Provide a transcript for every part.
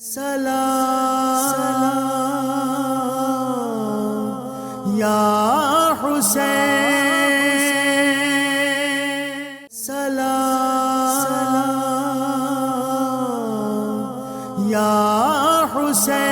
سلام یا حسین، سلام یا حسین۔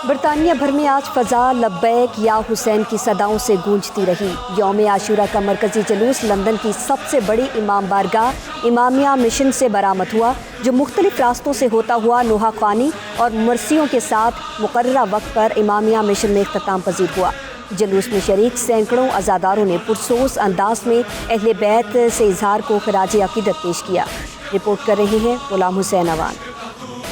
برطانیہ بھر میں آج فضا لبیک یا حسین کی صداؤں سے گونجتی رہی۔ یوم عاشورہ کا مرکزی جلوس لندن کی سب سے بڑی امام بارگاہ امامیہ مشن سے برآمد ہوا، جو مختلف راستوں سے ہوتا ہوا نوحہ خوانی اور مرثیوں کے ساتھ مقررہ وقت پر امامیہ مشن میں اختتام پذیر ہوا۔ جلوس میں شریک سینکڑوں عزاداروں نے پرسوس انداز میں اہل بیت سے اظہار کو خراج عقیدت پیش کیا۔ رپورٹ کر رہے ہیں غلام حسین اوان۔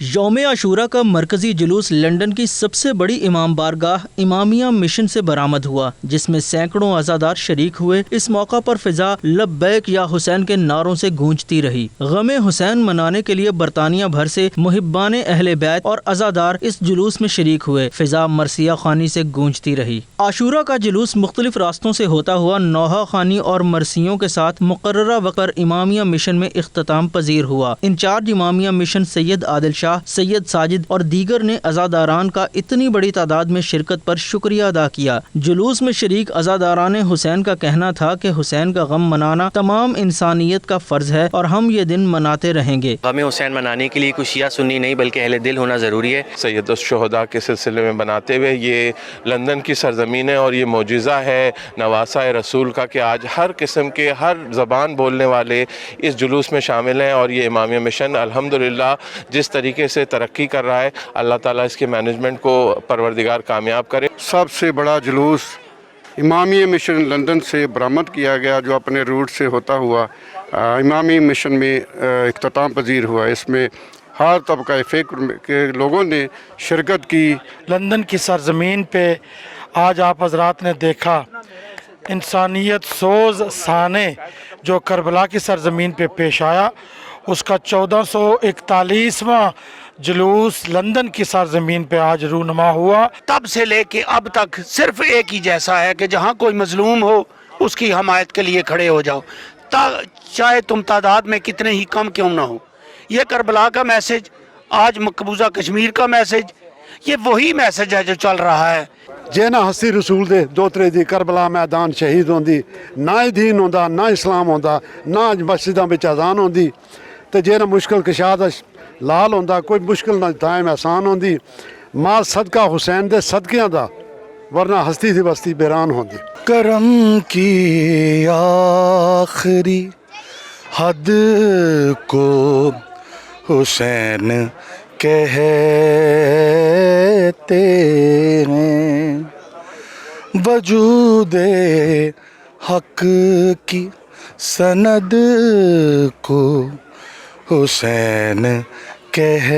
یوم عاشورہ کا مرکزی جلوس لندن کی سب سے بڑی امام بارگاہ امامیہ مشن سے برآمد ہوا، جس میں سینکڑوں عزادار شریک ہوئے۔ اس موقع پر فضا لبیک یا حسین کے نعروں سے گونجتی رہی۔ غم حسین منانے کے لیے برطانیہ بھر سے محبان اہل بیت اور عزادار اس جلوس میں شریک ہوئے۔ فضا مرثیہ خوانی سے گونجتی رہی۔ عاشورہ کا جلوس مختلف راستوں سے ہوتا ہوا نوحہ خوانی اور مرثیوں کے ساتھ مقررہ وقت پر امامیہ مشن میں اختتام پذیر ہوا۔ انچارج امامیہ مشن سید عادل شاہ، سید ساجد اور دیگر نے عزاداران کا اتنی بڑی تعداد میں شرکت پر شکریہ ادا کیا۔ جلوس میں شریک عزاداران حسین کا کہنا تھا کہ حسین کا غم منانا تمام انسانیت کا فرض ہے اور ہم یہ دن مناتے رہیں گے۔ غم حسین منانے کے لیے کوئی شیعہ سنی نہیں بلکہ اہل دل ہونا ضروری ہے۔ سید الشہداء کے سلسلے میں بناتے ہوئے یہ لندن کی سرزمین ہے اور یہ معجزہ ہے نواسہ رسول کا کہ آج ہر قسم کے ہر زبان بولنے والے اس جلوس میں شامل ہیں، اور یہ امامیہ مشن الحمدللہ جس طریقے سے ترقی کر رہا ہے، اللہ تعالیٰ اس کے مینجمنٹ کو پروردگار کامیاب کرے۔ سب سے بڑا جلوس امامیہ مشن لندن سے برآمد کیا گیا، جو اپنے روٹ سے ہوتا ہوا امامیہ مشن میں اختتام پذیر ہوا۔ اس میں ہر طبقہ فکر کے لوگوں نے شرکت کی۔ لندن کی سرزمین پہ آج آپ حضرات نے دیکھا انسانیت سوز سانے جو کربلا کی سرزمین پہ پیش آیا، اس کا 1441واں جلوس لندن کی سرزمین پہ آج رونما ہوا۔ تب سے لے کے اب تک صرف ایک ہی جیسا ہے کہ جہاں کوئی مظلوم ہو اس کی حمایت کے لیے کھڑے ہو جاؤ، چاہے تم تعداد میں کتنے ہی کم کیوں نہ ہو۔ یہ کربلا کا میسج، آج مقبوضہ کشمیر کا میسج، یہ وہی میسج ہے جو چل رہا ہے۔ جے نہ ہستی رسول دے دوترے دی کربلا میدان شہید ہوندی، نہ دین ہوندا، نہ اسلام ہوندا، نہ مسجداں وچ اذان ہوندی، تے جے نہ مشکل کشا دا لال ہوندا، کوئی مشکل نہ دائم احسان ہوندی، ماں صدقہ حسین دے صدقیاں دا، ورنہ ہستی تھی بستی بیران ہوندی۔ کرم کی آخری حد کو حسین کہتے ہیں، وجود حق کی سند کو حسین کہتے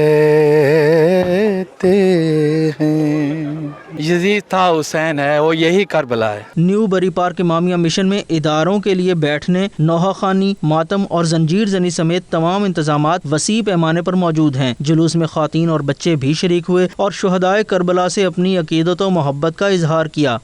ہیں۔ یزید تھا، حسین ہے، وہ یہی کربلا ہے۔ نیو بری پارک امامیہ مشن میں اداروں کے لیے بیٹھنے، نوحہ خوانی، ماتم اور زنجیر زنی سمیت تمام انتظامات وسیع پیمانے پر موجود ہیں۔ جلوس میں خواتین اور بچے بھی شریک ہوئے اور شہدائے کربلا سے اپنی عقیدت و محبت کا اظہار کیا۔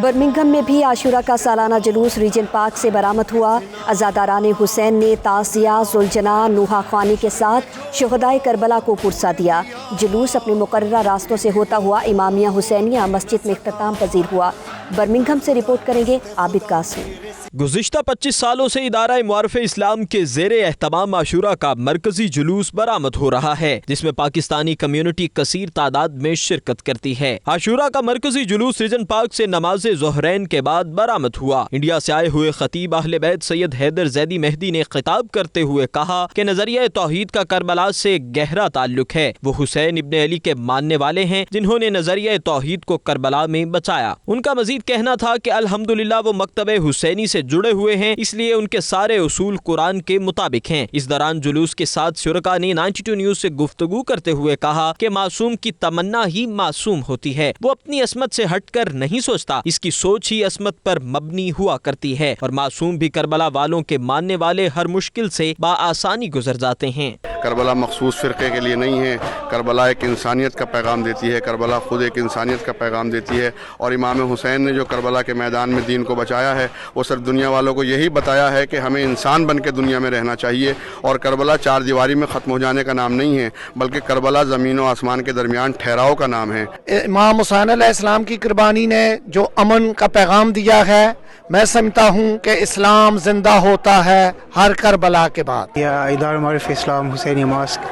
برمنگھم میں بھی عاشورہ کا سالانہ جلوس ریجن پارک سے برآمد ہوا۔ عزاداران حسین نے تعزیہ ذوالجناح نوحہ خوانی کے ساتھ شہدائے کربلا کو پرسا دیا۔ جلوس اپنے مقررہ راستوں سے ہوتا ہوا امامیہ حسینیہ مسجد میں اختتام پذیر ہوا۔ برمنگھم سے رپورٹ کریں گے عابد قاسم۔ گزشتہ 25 سالوں سے ادارہ معارف اسلام کے زیر اہتمام عاشورہ کا مرکزی جلوس برآمد ہو رہا ہے، جس میں پاکستانی کمیونٹی کثیر تعداد میں شرکت کرتی ہے۔ عاشورہ کا مرکزی جلوس ریجن پارک سے نماز ظہرین کے بعد برآمد ہوا۔ انڈیا سے آئے ہوئے خطیب اہل بیت سید حیدر زیدی مہدی نے خطاب کرتے ہوئے کہا کہ نظریہ توحید کا کربلا سے گہرا تعلق ہے۔ وہ حسین ابن علی کے ماننے والے ہیں جنہوں نے نظریہ توحید کو کربلا میں بچایا۔ ان کا مزید کہنا تھا کہ الحمدللہ وہ مکتب حسینی سے جڑے ہوئے ہیں، اس لیے ان کے سارے اصول قرآن کے مطابق ہیں۔ اس دوران جلوس کے ساتھ شرکا نے 92 نیوز سے گفتگو کرتے ہوئے کہا کہ معصوم کی تمنا ہی معصوم ہوتی ہے، وہ اپنی عصمت سے ہٹ کر نہیں سوچتا، اس کی سوچ ہی عصمت پر مبنی ہوا کرتی ہے، اور معصوم بھی کربلا والوں کے ماننے والے ہر مشکل سے بآسانی گزر جاتے ہیں۔ کربلا مخصوص فرقے کے لیے نہیں ہے، کربلا ایک انسانیت کا پیغام دیتی ہے، کربلا خود ایک انسانیت کا پیغام دیتی ہے، اور امام حسین نے جو کربلا کے میدان میں دین کو بچایا ہے وہ صرف دنیا والوں کو یہی بتایا ہے کہ ہمیں انسان بن کے دنیا میں رہنا چاہیے، اور کربلا چار دیواری میں ختم ہو جانے کا نام نہیں ہے، بلکہ کربلا زمین و آسمان کے درمیان ٹھہراؤ کا نام ہے۔ امام حسین علیہ السلام کی قربانی نے جو امن کا پیغام دیا ہے، میں سمجھتا ہوں کہ اسلام زندہ ہوتا ہے ہر کربلا کے بعد۔ ادارہ معرف اسلام حسینی mosque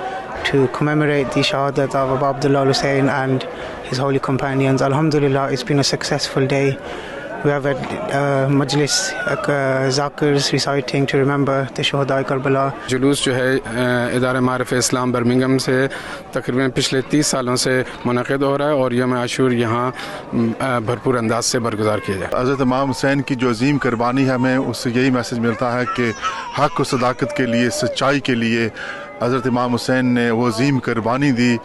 to commemorate the shahadat of Abu Abdullah al-Hussein and his holy companions. Alhamdulillah, it's been a successful day. We have a majlis, zakers reciting to remember the Shuhada Karbala. جلوس جو ہے ادارہ معرف اسلام برمنگھم سے تقریباً پچھلے 30 سالوں سے منعقد ہو رہا ہے، اور یوم عاشور یہاں بھرپور انداز سے برگزار کیا جائے۔ حضرت امام حسین کی جو عظیم قربانی ہے، ہمیں اس سے یہی میسج ملتا ہے کہ حق و صداقت کے لیے، سچائی کے لیے حضرت امام حسین نے وہ عظیم قربانی دی،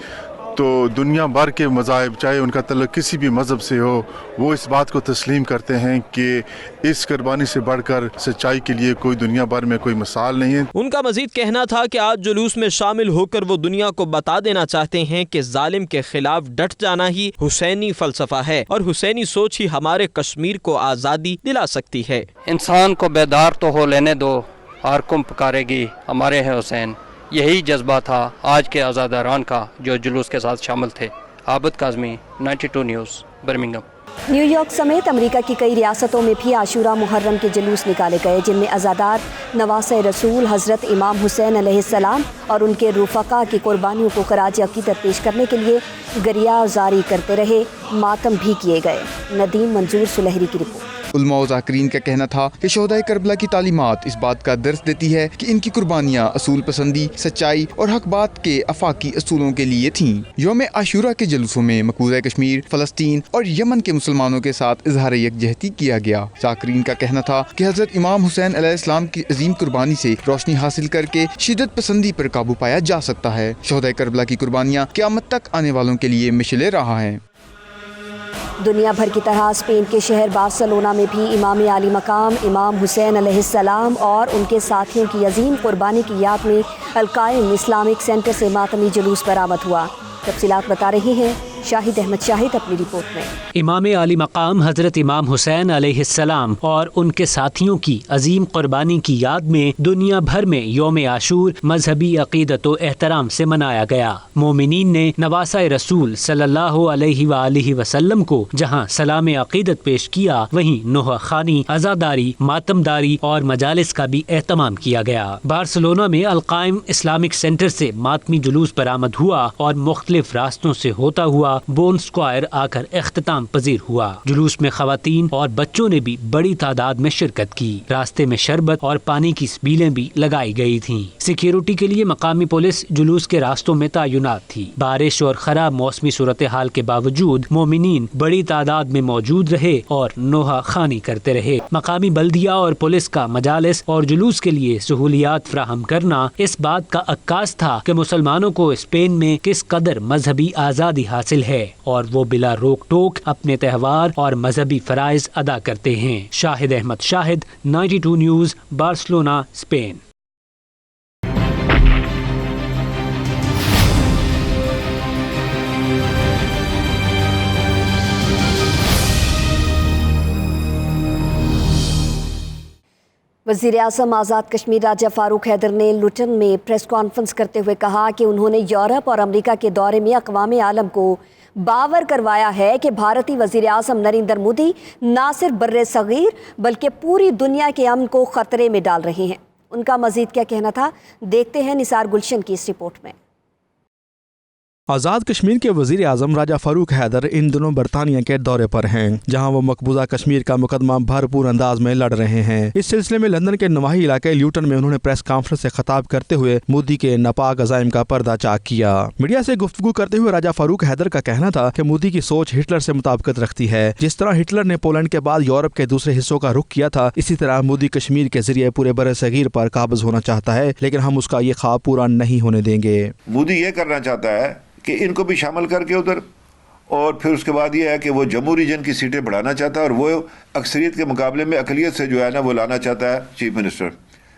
تو دنیا بھر کے مذاہب چاہے ان کا تعلق کسی بھی مذہب سے ہو، وہ اس بات کو تسلیم کرتے ہیں کہ اس قربانی سے بڑھ کر سچائی کے لیے کوئی دنیا بھر میں کوئی مثال نہیں ہے۔ ان کا مزید کہنا تھا کہ آج جلوس میں شامل ہو کر وہ دنیا کو بتا دینا چاہتے ہیں کہ ظالم کے خلاف ڈٹ جانا ہی حسینی فلسفہ ہے، اور حسینی سوچ ہی ہمارے کشمیر کو آزادی دلا سکتی ہے۔ انسان کو بیدار تو ہو لینے دو، ہر کم پکارے گی ہمارے ہیں حسین۔ یہی جذبہ تھا آج کے آزاداران کا جو جلوس کے ساتھ شامل تھے۔ Abid Kazmi, 92 news, Birmingham. New York سمیت امریکہ کی کئی ریاستوں میں بھی عاشورہ محرم کے جلوس نکالے گئے، جن میں عزادار نواسۂ رسول حضرت امام حسین علیہ السلام اور ان کے رفقا کی قربانیوں کو خراج عقیدت پیش کرنے کے لیے گریہ زاری کرتے رہے، ماتم بھی کیے گئے۔ ندیم منظور سلہری کی رپورٹ۔ علماء و ذاکرین کا کہنا تھا کہ شہدائے کربلا کی تعلیمات اس بات کا درس دیتی ہے کہ ان کی قربانیاں اصول پسندی، سچائی اور حق بات کے آفاقی اصولوں کے لیے تھیں۔ یوم عاشورہ کے جلوسوں میں مقبوضہ کشمیر، فلسطین اور یمن کے مسلمانوں کے ساتھ اظہار یکجہتی کیا گیا۔ ذاکرین کا کہنا تھا کہ حضرت امام حسین علیہ السلام کی عظیم قربانی سے روشنی حاصل کر کے شدت پسندی پر قابو پایا جا سکتا ہے۔ شہدائے کربلا کی قربانیاں قیامت تک آنے والوں کے لیے مشعل راہ ہیں۔ دنیا بھر کی طرح اسپین کے شہر بارسلونا میں بھی امام عالی مقام امام حسین علیہ السلام اور ان کے ساتھیوں کی عظیم قربانی کی یاد میں القائم اسلامک سینٹر سے ماتمی جلوس برآمد ہوا۔ تفصیلات بتا رہے ہیں شاہد احمد شاہد اپنی رپورٹ میں۔ امام عالی مقام حضرت امام حسین علیہ السلام اور ان کے ساتھیوں کی عظیم قربانی کی یاد میں دنیا بھر میں یوم عاشور مذہبی عقیدت و احترام سے منایا گیا۔ مومنین نے نواسۂ رسول صلی اللہ علیہ وآلہ وسلم کو جہاں سلام عقیدت پیش کیا، وہیں نوحہ خوانی، عزاداری، ماتمداری اور مجالس کا بھی اہتمام کیا گیا۔ بارسلونا میں القائم اسلامک سینٹر سے ماتمی جلوس برآمد ہوا اور مختلف راستوں سے ہوتا ہوا بون اسکوائر آ کر اختتام پذیر ہوا۔ جلوس میں خواتین اور بچوں نے بھی بڑی تعداد میں شرکت کی۔ راستے میں شربت اور پانی کی سبیلیں بھی لگائی گئی تھیں۔ سیکیورٹی کے لیے مقامی پولیس جلوس کے راستوں میں تعینات تھی۔ بارش اور خراب موسمی صورتحال کے باوجود مومنین بڑی تعداد میں موجود رہے اور نوحہ خوانی کرتے رہے۔ مقامی بلدیہ اور پولیس کا مجالس اور جلوس کے لیے سہولیات فراہم کرنا اس بات کا عکاس تھا کہ مسلمانوں کو اسپین میں کس قدر مذہبی آزادی حاصل ہے اور وہ بلا روک ٹوک اپنے تہوار اور مذہبی فرائض ادا کرتے ہیں۔ شاہد احمد شاہد، 92 نیوز، بارسلونا، اسپین۔ وزیر اعظم آزاد کشمیر راجہ فاروق حیدر نے لوٹن میں پریس کانفرنس کرتے ہوئے کہا کہ انہوں نے یورپ اور امریکہ کے دورے میں اقوام عالم کو باور کروایا ہے کہ بھارتی وزیر اعظم نریندر مودی نہ صرف بر صغیر بلکہ پوری دنیا کے امن کو خطرے میں ڈال رہے ہیں۔ ان کا مزید کیا کہنا تھا، دیکھتے ہیں نثار گلشن کی اس رپورٹ میں۔ آزاد کشمیر کے وزیر اعظم راجہ فاروق حیدر ان دنوں برطانیہ کے دورے پر ہیں، جہاں وہ مقبوضہ کشمیر کا مقدمہ بھرپور انداز میں لڑ رہے ہیں۔ اس سلسلے میں لندن کے نواحی علاقے لیوٹن میں انہوں نے پریس کانفرنس سے خطاب کرتے ہوئے مودی کے ناپاک عزائم کا پردہ چاک کیا۔ میڈیا سے گفتگو کرتے ہوئے راجہ فاروق حیدر کا کہنا تھا کہ مودی کی سوچ ہٹلر سے مطابقت رکھتی ہے۔ جس طرح ہٹلر نے پولینڈ کے بعد یورپ کے دوسرے حصوں کا رخ کیا تھا، اسی طرح مودی کشمیر کے ذریعے پورے بر صغیر پر قابض ہونا چاہتا ہے، لیکن ہم اس کا یہ خواب پورا نہیں ہونے دیں گے۔ مودی یہ کرنا چاہتا ہے کہ ان کو بھی شامل کر کے ادھر، اور پھر اس کے بعد یہ ہے کہ وہ جموں ریجن کی سیٹیں بڑھانا چاہتا ہے، اور وہ اکثریت کے مقابلے میں اقلیت سے جو ہے نا وہ لانا چاہتا ہے چیف منسٹر۔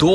2